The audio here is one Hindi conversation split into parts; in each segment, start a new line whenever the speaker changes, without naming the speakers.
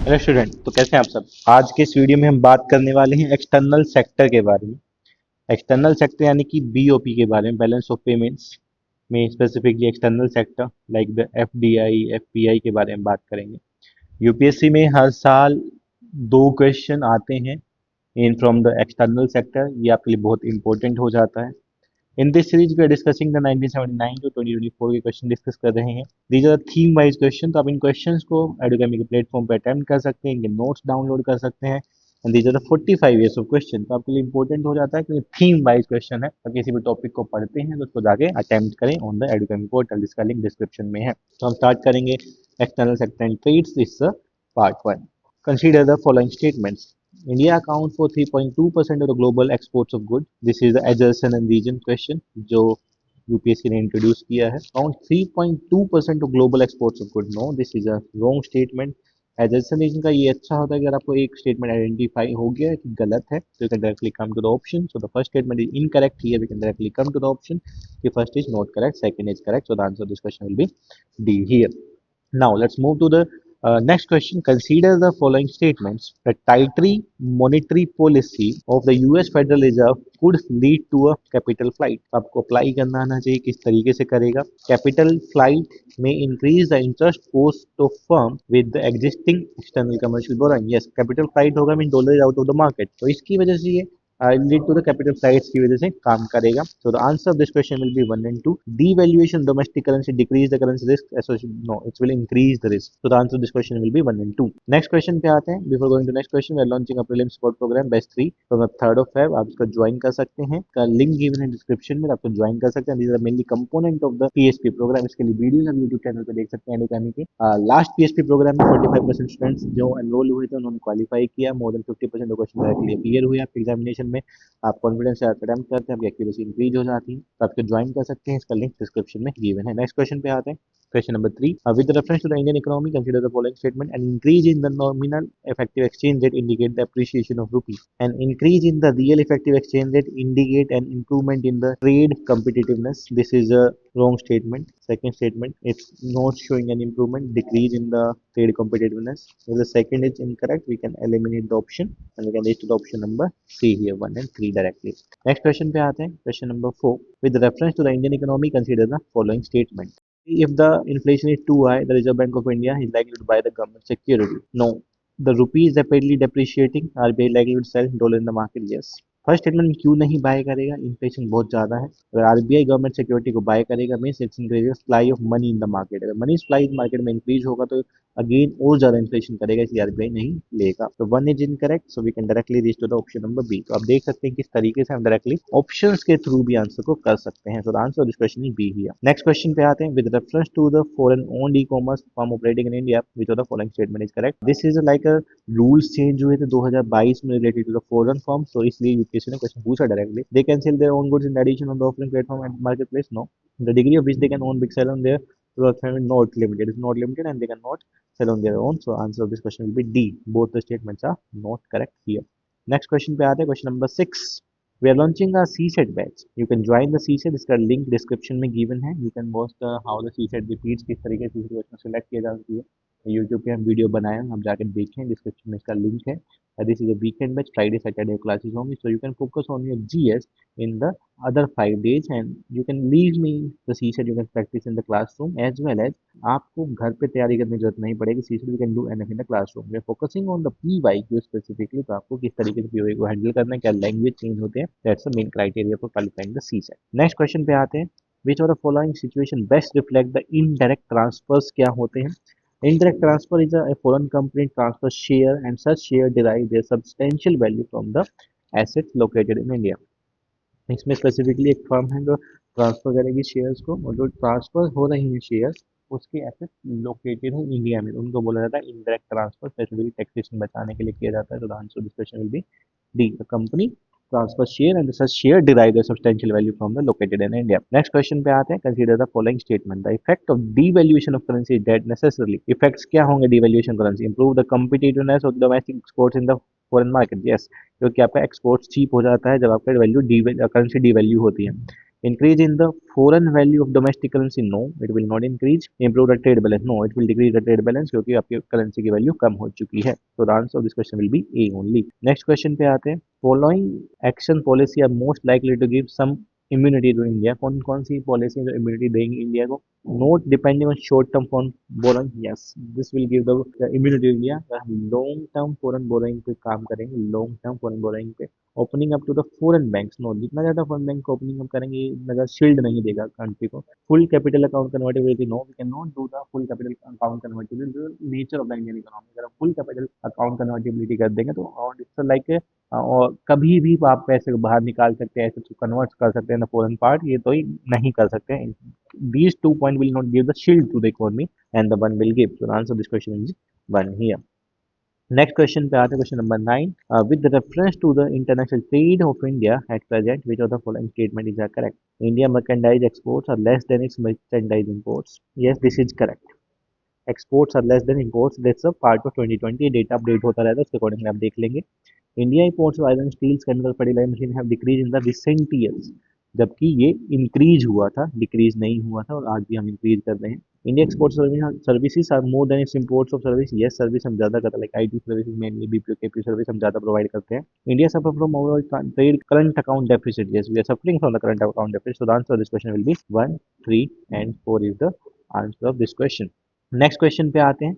हेलो स्टूडेंट, तो कैसे हैं आप सब। आज के इस वीडियो में हम बात करने वाले हैं एक्सटर्नल सेक्टर के बारे में। एक्सटर्नल सेक्टर यानी कि बीओपी के बारे में, बैलेंस ऑफ पेमेंट्स में specifically external sector like the FDI FPI के बारे में बात करेंगे। यूपीएससी में हर साल दो क्वेश्चन आते हैं in from the external sector. ये आपके लिए बहुत इंपॉर्टेंट हो जाता है। In this series we are discussing the 1979 to 2024 के क्वेश्चन डिस्कस कर रहे हैं। These are theme wise question, तो आप इन क्वेश्चंस को एडुकेमी के प्लेटफॉर्म पर अटेम्प्ट कर सकते हैं, इनके नोट्स डाउनलोड कर सकते हैं। And these are 45 years of question, तो आपके लिए इंपॉर्टेंट हो जाता है क्योंकि थीम वाइज क्वेश्चन है। तो किसी भी टॉपिक को पढ़ते हैं तो उसको जाके अटेम्प्ट करें ऑन द एडुकेमी पोर्टल, जिसका लिंक डिस्क्रिप्शन में है। तो हम स्टार्ट करेंगे external sector and trades, this part 1। Consider the following statements. India accounts for 3.2% of the global exports of goods. This is the adjacent and region question जो यूपीएससी ने इंट्रोड्यूस किया है। Count 3.2% of global exports of goods. No, this is a wrong statement. Adjacent region का ये अच्छा होता है कि अगर आपको एक स्टेटमेंट आइडेंटिफाई हो गया है कि गलत है, तो you can directly come to the option. So the first statement is incorrect, here we can directly come to the option कि first is not correct, second is correct. So the answer of this question will be D here. Now let's move to the next question. Consider the following statements. The tighter monetary policy of the US Federal Reserve could lead to a capital flight. आपको अप्लाई करना आना चाहिए किस तरीके से करेगा। Capital flight may increase the interest cost of firm with the existing external commercial borrowing. Yes, capital flight होगा mean dollar out of the market. तो इसकी वजह से ये lead to the capital flights की वजह से काम करेगा। So the answer of this question will be 1 and 2। devaluation domestic currency decrease the currency risk associated, no it's will increase the risk. So the answer of this question will be 1 and 2। Next question पे आते हैं। Before going to next question, we are launching a prelim support programme batch 3 from 3rd of Feb। आप इसका ज्वाइन कर सकते हैं, का लिंक गिवन है डिस्क्रिप्शन में, आपको ज्वाइन कर सकते हैं। These are mainly component of the PSP programme. इसके लिए वीडियोस आप यूट्यूब चैनल पे देख सकते हैं एडुकेमी के। लास्ट पीएसपी प्रोग्राम में 45% स्टूडेंट्स जो एनरोल हुए थे उन्होंने क्वालिफाई किया। More than 50% of question directly clear हुए आपके एग्जामिनेशन में। आप कॉन्फिडेंस से अटेम्प्ट करते हैं, आपकी एक्यूरेसी इंक्रीज हो जाती है, तो आपको ज्वाइन कर सकते हैं। इसका लिंक डिस्क्रिप्शन में गिवन है। नेक्स्ट क्वेश्चन पे आते हैं। Question number 3, with reference to the Indian economy consider the following statement. An increase in the nominal effective exchange rate indicate the appreciation of rupee. An increase in the real effective exchange rate indicate an improvement in the trade competitiveness. This is a wrong statement. Second statement, it's not showing an improvement, decrease in the trade competitiveness. If the second is incorrect, we can eliminate the option and we can reach to the option number C here, 1 and 3 directly. Next question पे आते हैं। Question number 4. With reference to the Indian economy, consider the following statement. If the inflation is too high, the Reserve Bank of India is likely to buy the government security. No. The rupee is rapidly depreciating. RBI likely to sell dollar in the market. Yes. First statement में क्यों नहीं बाय करेगा, इन्फ्लेशन बहुत ज्यादा है। अगर आरबीआई गवर्नमेंट सिक्योरिटी को बाय करेगा means it's increase supply of money in the market. अगर मनी सप्लाई मार्केट में इंक्रीज होगा तो अगेन और ज्यादा इन्फ्लेशन करेगा, इसलिए आरबीआई नहीं लेगा। तो 1 is incorrect, so we can directly reach to the option number b. तो आप देख सकते हैं किस तरीके से हम डायरेक्टली ऑप्शंस के थ्रू भी आंसर को कर सकते हैं। So the answer of this question is b here. Next question पे आते हैं। With reference to the foreign owned e-commerce firm operating in India, which of the following statement is correct. This is like a rules change हुए थे 2022 में related to the foreign firm, तो इसलिए यूपीएससी ने क्वेश्चन पूछा directly. They can sell their own goods in addition on the offering platform and market place. No. The degree of which they can own big sell on their platform is not limited, is not limited and they can not sell on their own. So answer of this question will be D. Both the statements are not correct here. Next question पे आते हैं। Question number 6. We are launching a CSET batch. You can join the CSET. इसका link description में given है। You can watch the how the CSET repeats, किस तरीके से क्वेश्चन सेलेक्ट किया जा सकती है। यूट्यूब पे हम वीडियो बनाए हैं, आप जाकर देखें, डिस्क्रिप्शन में इसका लिंक है। This is a weekend batch, Friday Saturday classes होंगी, so you can focus on your GS in the other 5 days and you can leave me the CSET, you can practice in the classroom as well as आपको घर पे तैयारी करने की जरूरत नहीं पड़ेगी। CSET we can do anything in the classroom. We are focusing on the PYQ specifically, तो आपको किस तरीके से PYQ को हैंडल करना है, क्या लैंग्वेज चेंज होते हैं, that's the main criteria for qualifying the CSET. Next question पे आते हैं। Which of the following situation best reflect the indirect transfers क्या होते हैं। Indirect transfer is a foreign company transfer share and such share derive their substantial value from the assets located in India. इसमें स्पेसिफिकली एक फर्म है जो ट्रांसफर करेगी शेयर्स को, और जो ट्रांसफर हो रही हैं शेयर्स उसके एसेट लोकेटेड है इंडिया में, उनको बोला जाता है इनडायरेक्ट ट्रांसफर। स्पेसिफिकली टैक्सेशन बचाने के लिए किया जाता है। तो the answer this question will be D. The company transfer share and such share derive the substantial value from the located in India. Next question पे आते हैं। Consider the following statement. The effect of devaluation of currency that necessarily. Effects क्या होंगे devaluation currency. Improve the competitiveness of domestic exports in the foreign market. Yes, क्योंकि आपका एक्सपोर्ट चीप हो जाता है जब आपका वैल्यू करेंसी डीवैल्यू होती है। Increase in the foreign value of domestic currency, no, it will not increase. Improve the trade balance, no, it will decrease the trade balance क्योंकि आपकी करेंसी की वैल्यू कम हो चुकी है. So the answer of this question will be A only. Next question पे आते हैं. Following action policy are most likely to give some immunity to India. कौन कौन सी पॉलिसी जो इम्यूनिटी देंगी इंडिया को? Not depending on short term foreign borrowing, yes, this will give the immunity to India. हम लॉन्ग टर्म फॉरेन बोरोइंग पे काम करेंगे, लॉन्ग टर्म फॉरेन बोरोइंग पे. Opening up to the foreign banks, no, जितना ज़्यादा फॉरेन बैंक को ओपनिंग अप करेंगे इतना ज़्यादा शील्ड नहीं देगा कंट्री को. Full capital account convertibility, no, we can not do the full capital account convertibility. Nature of the Indian economy, अगर फुल कैपिटल अकाउंट कन्वर्टेबिलिटी कर देंगे तो और इट्स लाइक और कभी भी आप पैसे को बाहर निकाल सकते हैं, ऐसे कन्वर्ट कर सकते हैं ना फॉरेन पार्ट, ये तो ही नहीं कर सकते हैं. These 2 points will not give the shield to the economy and the one will give. So the answer of this question is 1 here. Next question पे आते हैं, question number 9. With reference to the international trade of India at present, which of the following statement is correct? India merchandise exports are less than its merchandise imports. Yes, this is correct. Exports are less than imports. That's a part of 2020 data update होता रहता है, उसके अकॉर्डिंग आप देख लेंगे. India imports of iron, steel, chemical, fertilizer machine have decreased in the recent years. जबकि ये इंक्रीज हुआ था, डिक्रीज नहीं हुआ था, और आज भी हम इंक्रीज कर रहे हैं. India export services are more than its imports of service. Yes, service हम ज्यादा करते हैं, like IT services mainly, BPO KPO service हम ज्यादा प्रोवाइड करते हैं. India suffer from overall trade current account deficit. Yes, we are suffering from the current account deficit. So the answer of this question will be 1, 3 and 4 is the answer of this question. Next question पे आते हैं.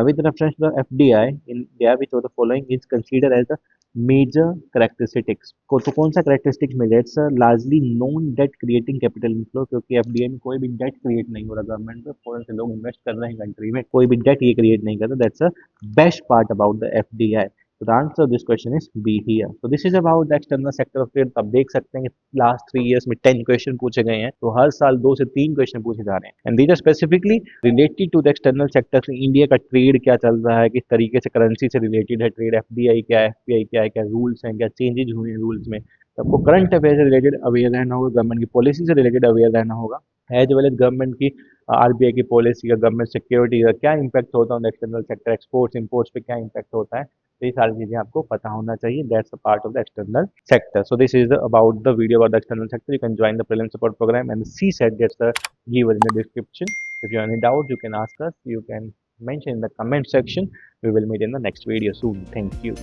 With reference to the FDI in India, which of the following is considered as the major characteristics? को तो कौन सा characteristics में? It's a largely non debt creating capital inflow, क्योंकि FDI में कोई भी debt create नहीं हो रहा गवर्नमेंट पे, फॉरेन से लोग इन्वेस्ट कर रहे हैं कंट्री में, कोई भी debt ये create नहीं कर रहा. That's a best part about the FDI. So the answer of this question is B here. So this is about the external sector of trade. आप देख सकते हैं कि लास्ट 3 years में 10 क्वेश्चन पूछे गए हैं, तो हर साल 2 से 3 क्वेश्चन पूछे जा रहे हैं. And these are specifically related to the external sector. India का ट्रेड क्या चल रहा है, किस तरीके से करेंसी से रिलेटेड है ट्रेड, एफडीआई क्या है, एफपीआई क्या है, क्या रूल्स हैं, क्या चेंजेज हुए हैं रूल्स में. तो आपको करंट अफेयर से रिलेटेड अवेयर रहना होगा, गवर्नमेंट की पॉलिसी से रिलेटेड अवेयर रहना होगा, एज वेल एज गवर्नमेंट की आरबीआई की पॉलिसी का, गवर्नमेंट सिक्योरिटी का क्या इम्पैक्ट होता है एक्सटर्नल सेक्टर, एक्सपोर्ट्स इंपोर्ट्स पे क्या इम्पैक्ट होता है. तो ये सारी चीजें आपको पता होना चाहिए. That's a part of the external sector. So this is about the video about the external sector. You can join the prelim support program and CSET gets given in the description. If you have any doubt, you can ask us. You can mention in the comment section. We will meet in the next video soon. Thank you.